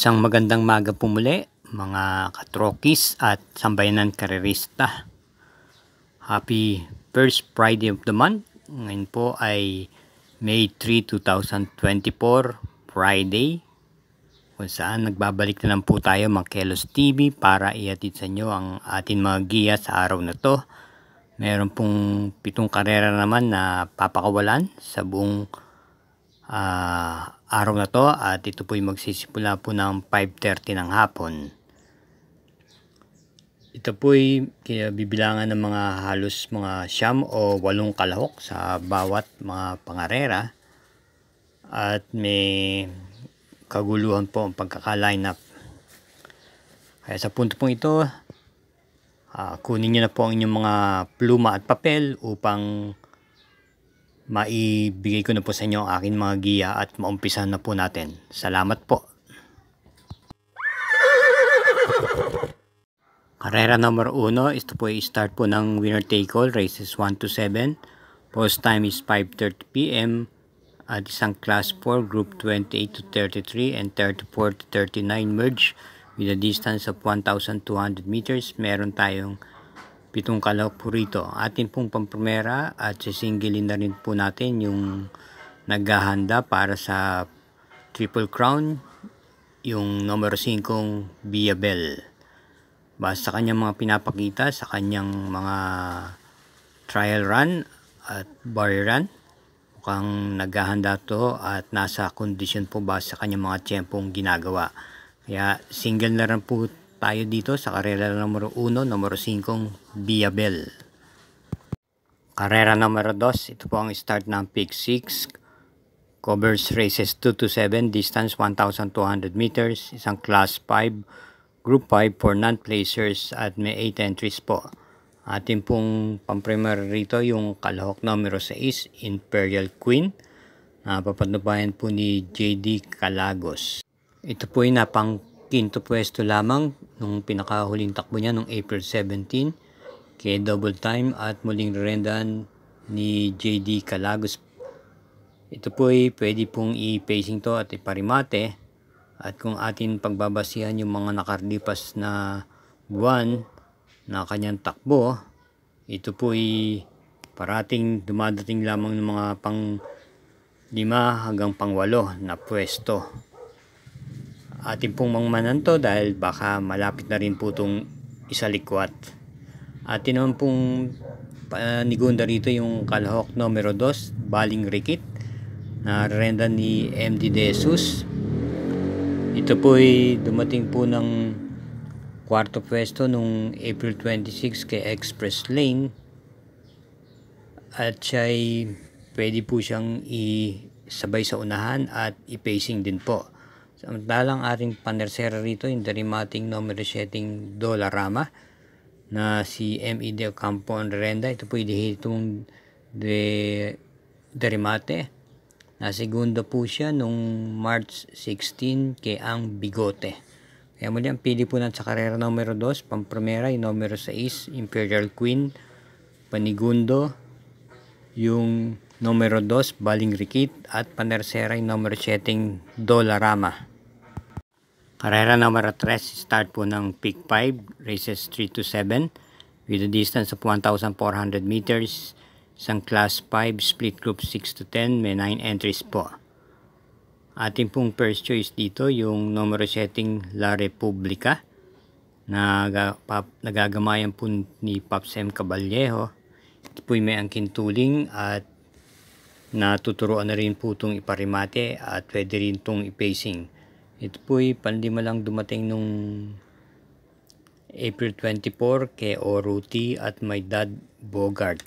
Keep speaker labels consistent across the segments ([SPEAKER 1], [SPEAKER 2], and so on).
[SPEAKER 1] Isang magandang maga po muli, mga katrokis at sambayanan karerista. Happy first Friday of the month. Ngayon po ay May 3, 2024, Friday. Kung saan nagbabalik na lang po tayo mga Kelos TV para ihatid sa inyo ang ating mga giya sa araw na to. Meron pong 7 karera naman na papakawalan sa buong araw na to, at ito po'y magsisimula po ng 5:30 ng hapon. Ito po'y bibilangan ng mga halos mga 9 o 8 kalahok sa bawat mga pangarera, at may kaguluhan po ang pagkaka-line up. Kaya sa punto pong ito, kunin nyo na po ang inyong mga pluma at papel upang maibigay ko na po sa inyo ang aking mga giya at maumpisahan na po natin. Salamat po. Karera number 1, ito po ay start po ng winner take all, races 1 to 7. Post time is 5:30 PM at isang class 4, group 28 to 33 and 34 to 39 merge with a distance of 1,200 meters. Meron tayong 7 kalahok po rito. Atin pong pampremera at sisingilin na rin po natin yung naghahanda para sa Triple Crown, yung numero 5 Via Bell. Basta sa kanyang mga pinapakita sa kanyang mga trial run at bar run, mukhang naghahanda to at nasa kondisyon po ba sa kanyang mga tiyempong ginagawa. Kaya single na rin po tayo dito sa karera numero 1, numero 5 Via Bell. Karera numero 2, ito po ang start ng Pick 6. Covers races 2 to 7, distance 1,200 meters, isang class 5, group 5 for non-placers at may 8 entries po. Atin pong pampremera rito yung kalahok numero 6, Imperial Queen, na papatnubayan po ni JD Calagos. Ito po ay napang quinto pwesto lamang nung pinakahuling takbo niya nung April 17 kay double time at muling rendan ni JD Calagos. Ito po ay pwede pong i-pacing to at iparimate, at kung atin pagbabasihan yung mga nakarlipas na buwan na kanyang takbo, ito po ay parating dumadating lamang ng mga pang 5 hanggang pang 8 na pwesto. Atin pong mangmanan to dahil baka malapit na rin po itong isalikwat. Atin naman pong panigunda rito yung kalahok numero 2, Baling Rikit, na renda ni MD De Jesus. Ito po ay dumating po ng 4th pwesto nung April 26 kay Express Lane, at siya ay pwede po siyang isabay sa unahan at i-pacing din po. Samantalang ating panersera rito yung derimating numero 7 Dolarama na si M.E. De Campo Renda. Ito po yung derimate na segundo po siya nung March 16 kay Ang Bigote. Kaya muli ang pili po natin sa karera numero 2, pampremera yung numero 6 Imperial Queen, panigundo yung numero 2 Baling Rikit, at panersera yung numero 7 Dolarama. Karera numero 3, start po ng Pick 5, races 3 to 7 with a distance of 1,400 meters, isang class 5, split group 6 to 10, may 9 entries po. Ating pong first choice dito yung numero 7 La Republica na nagagamayan po ni Pops M. Caballejo. Ito po may angkin tuling at natuturuan na rin po itong iparimate at pwede rin itong ipacing. Ito po'y pandima lang dumating nung April 24 kay Oruti at my dad Bogart.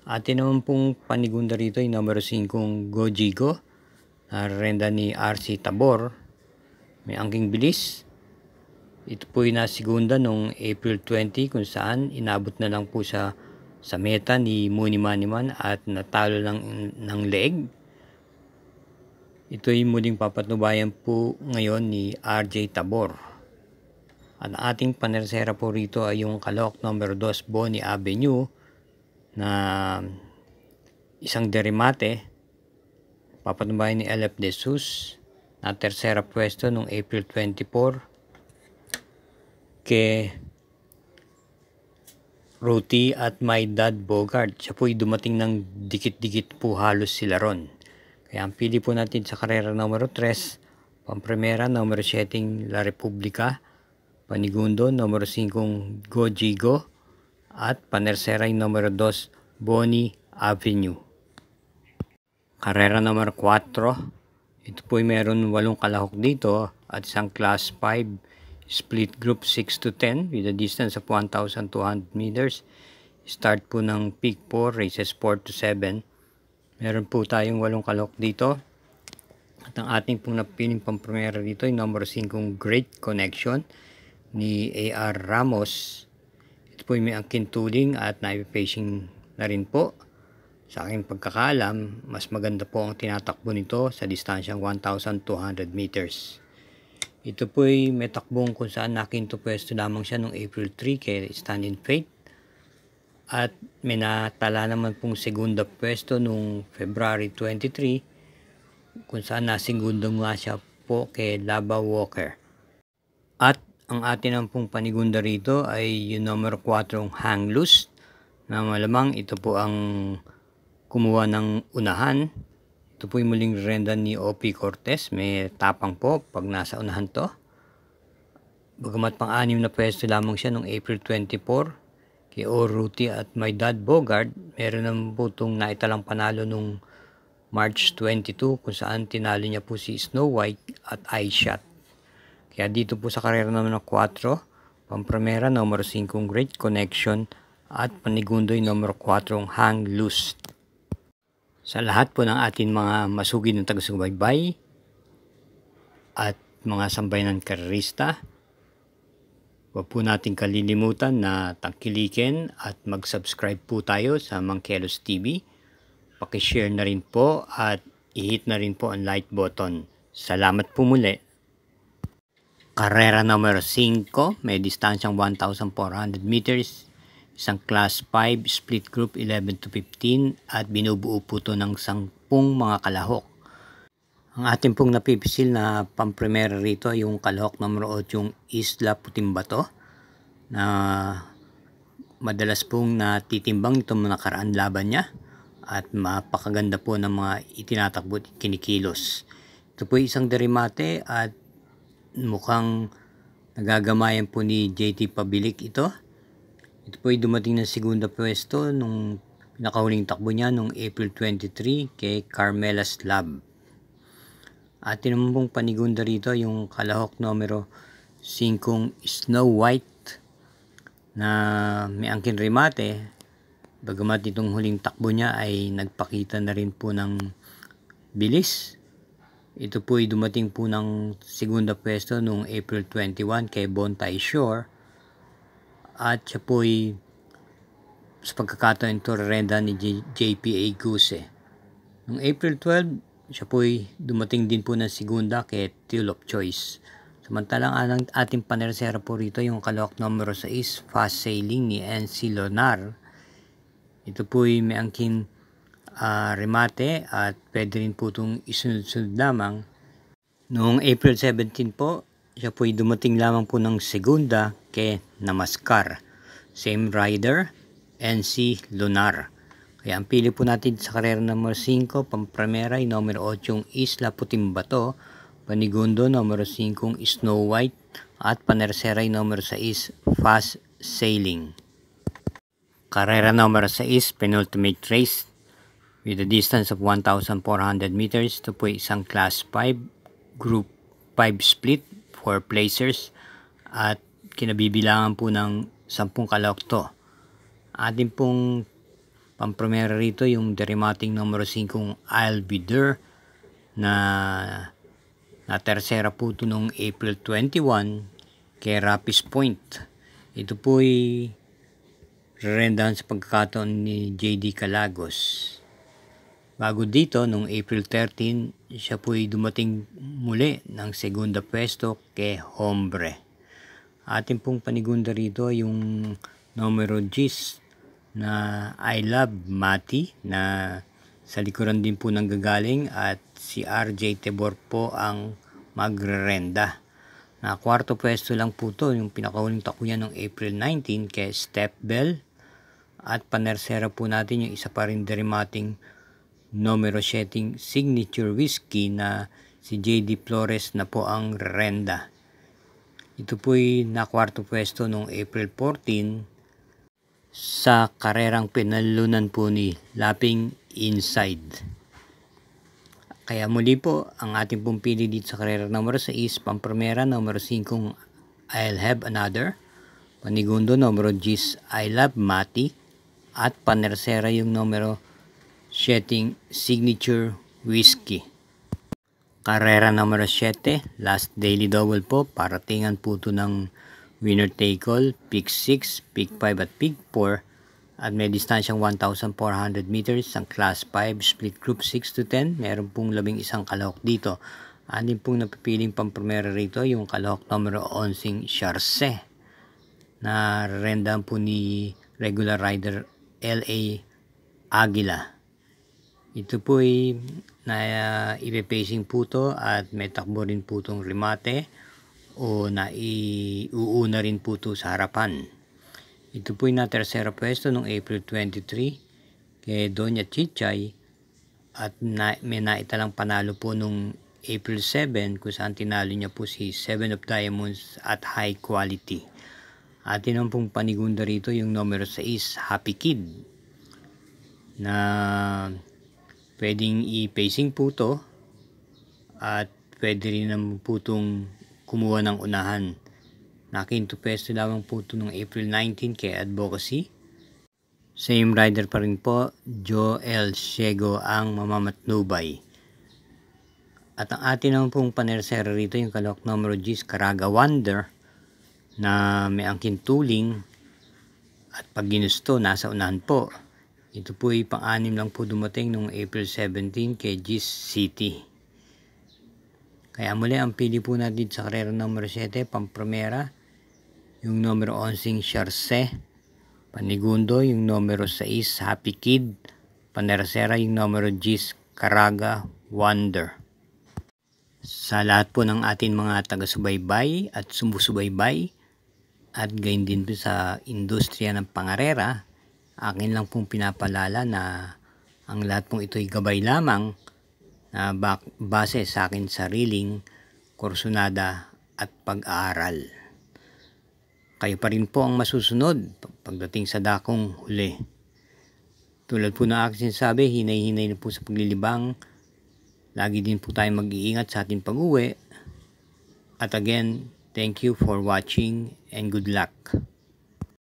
[SPEAKER 1] Atin naman pong panigunda rito yung numero 5 Gojigo na renda ni RC Tabor. May angking bilis. Ito po'y nasigunda nung April 20 kung saan inabot na lang po sa meta ni Muni Maniman at natalo lang ng leeg. Ito'y muling papatnubayan po ngayon ni RJ Tabor. At ating panersera po rito ay yung kalahok numero 2 Bonnie Avenue na isang derimate, papatnubayan ni LF De Jesus na tercera pwesto noong April 24 kay Ruti at My Dad Bogart. Siya po'y dumating ng dikit-dikit po halos sila ron. Kaya ang pili po natin sa karera numero 3, pampremera numero 7 La Republica, panigundo numero 5 Go Gigo, at panersera numero 2 Bonnie Avenue. Karera numero 4, ito po'y meron 8 kalahok dito at isang class 5 split group 6 to 10 with a distance of 1,200 meters. Start po ng peak 4, races 4 to 7. Meron po tayong 8 kalahok dito. At ang ating pong napiling pampremera dito ay number 5 Great Connection ni A.R. Ramos. Ito po may angkin tuling at naipipacing na rin po. Sa aking pagkakaalam, mas maganda po ang tinatakbo nito sa distansyang 1,200 meters. Ito po ay may takbong kung saan nakinto pwesto lamang siya noong April 3 kay Stand in Faith. At may natala naman pong segunda pwesto noong February 23 kung saan nasigunda nga siya po kay Lava Walker. At ang atin ang pong panigunda rito ay yung numero 4 Hang Loose na malamang ito po ang kumuha ng unahan. Ito po yung muling renda ni O.P. Cortez. May tapang po pag nasa unahan to. Bagamat pang-anim na pwesto lamang siya noong April 24 kay O. Ruti at My Dad Bogart. Meron naman po itong naitalang panalo noong March 22 kung saan tinalo niya po si Snow White at Eye Shot. Kaya dito po sa karera naman ng 4, pampremera numero 5 Great Connection at panigundo yung numero 4 Hang Loose. Sa lahat po ng ating mga masugid ng taga-subaybay at mga sambayanan karerista, huwag po natin kalilimutan na tangkilikin at mag-subscribe po tayo sa Mangkelos TV. Pakishare na rin po at i-hit na rin po ang like button. Salamat po muli. Karera numero 5, may distansyang 1,400 meters. Isang class 5 split group 11 to 15 at binubuo po ito ng 10 mga kalahok. Ang ating pong napipisil na pampremera rito yung kalahok numero 8 yung Isla Putimbato na madalas pong natitimbang itong mga nakaraan laban niya at mapakaganda po ng mga itinatakbo at kinikilos. Ito po isang derimate at mukhang nagagamayan po ni JT Pabilik ito. Ito po ay dumating ng segunda pwesto nung pinakahuling takbo niya nung April 23 kay Carmela Slab. At naman pong panigunda rito yung kalahok numero 5 Snow White na may angkin remate. Bagamat itong huling takbo niya ay nagpakita na rin po ng bilis. Ito po ay dumating po ng segunda pwesto nung April 21 kay Bontay Shore. At siya po ay sa pagkakataon ito renda ni JPA Guse. Noong April 12, siya po ay dumating din po ng segunda kay Tool of Choice. Samantalang ang ating panersera po rito yung kalahok numero 6 Fast Sailing ni NC Lonar. Ito po ay may angkin remate at pwede rin po itong isunod-sunod lamang. Noong April 17 po, siya po ay dumating lamang po ng segunda kay Namaskar. Same rider, NC Lunar. Kaya ang pili po natin sa karera numero 5, pampremera ay numero 8 Isla Putimbato, panigundo numero 5 Snow White, at panersera ay numero 6 Fast Sailing. Karera numero 6, penultimate race with a distance of 1,400 meters. Ito po isang class 5, group 5 split, 4 placers at kinabibilangan po ng 10 kalahok to. Ating pong pampremera rito yung derimating numero 5 I'll Be There na tercera po ito noong April 21 kay Rapis Point. Ito po ay rerendahan sa pagkakataon ni JD Calagos. Bago dito, noong April 13, siya po ay dumating muli ng segunda pwesto kay Hombre. Ating pong panigunda rito yung numero 10 na I Love Mati na sa likuran din po ng gagaling at si RJ Tebor po ang magrerenda. Na kwarto pwesto lang po to, yung pinakahuling takuyan ng April 19 kay Step Bell. At panersera po natin yung isa pa rin derimating numero 7 signature whiskey na si J.D. Flores na po ang renda. Ito po'y nakwarto pwesto noong April 14 sa karerang pinalunan po ni Lapping Inside. Kaya muli po, ang ating pong pili dito sa karera numero 6, pampremera numero 5, I'll Have Another, panigundo numero 10, I Love Mati, at panersera yung numero 7, Signature Whiskey. Karera numero 7, last daily double po, paratingan po ito ng winner take all, pick 6, pick 5 at pick 4, at may distansyang 1,400 meters, ang class 5, split group 6 to 10, meron pong 11 kalahok dito. Anin pong napipiling pampremera rito, yung kalahok numero 11, Charce, na rendahan po ni regular rider L.A. Aguila. Ito po ay ipepacing po to at may takbo rin po itong remate o iuuna rin po ito sa harapan. Ito po yung na tersera pwesto noong April 23 kay Doña Chichay at may naitalang panalo po noong April 7 kung saan tinalo niya po si 7 of Diamonds at High Quality. At yun pong panigunda rito yung numero 6, Happy Kid, na pwedeng i-pacing po to at pwede rin naman po itong kumuha ng unahan. Nakinto pwesto lamang po ito noong April 19 kay Advocacy. Same rider pa rin po, Joel Siego ang mamamatnubay. At ang atin naman pong panersera rito yung kalahok numero 10, Caraga Wonder, na may angkin tuling at pag ginusto nasa unahan po. Ito po ay pang-anim lang po dumating noong April 17 kay Gis City. Kaya muli ang pili po natin sa karera numero 7, pampremera, yung numero 11, Charce, panigundo yung numero 6, Happy Kid, panersera yung numero 10, Caraga Wonder. Sa lahat po ng ating mga taga-subaybay at sumusubaybay at gayon din po sa industriya ng pangarera, akin lang pong pinapalala na ang lahat pong ito'y gabay lamang na base sa akin sariling kursunada at pag-aaral. Kayo pa rin po ang masusunod pagdating sa dakong huli. Tulad po ng aking sinasabi, hinay-hinay na po sa paglilibang. Lagi din po tayo mag-iingat sa ating pag-uwi. At again, thank you for watching and good luck.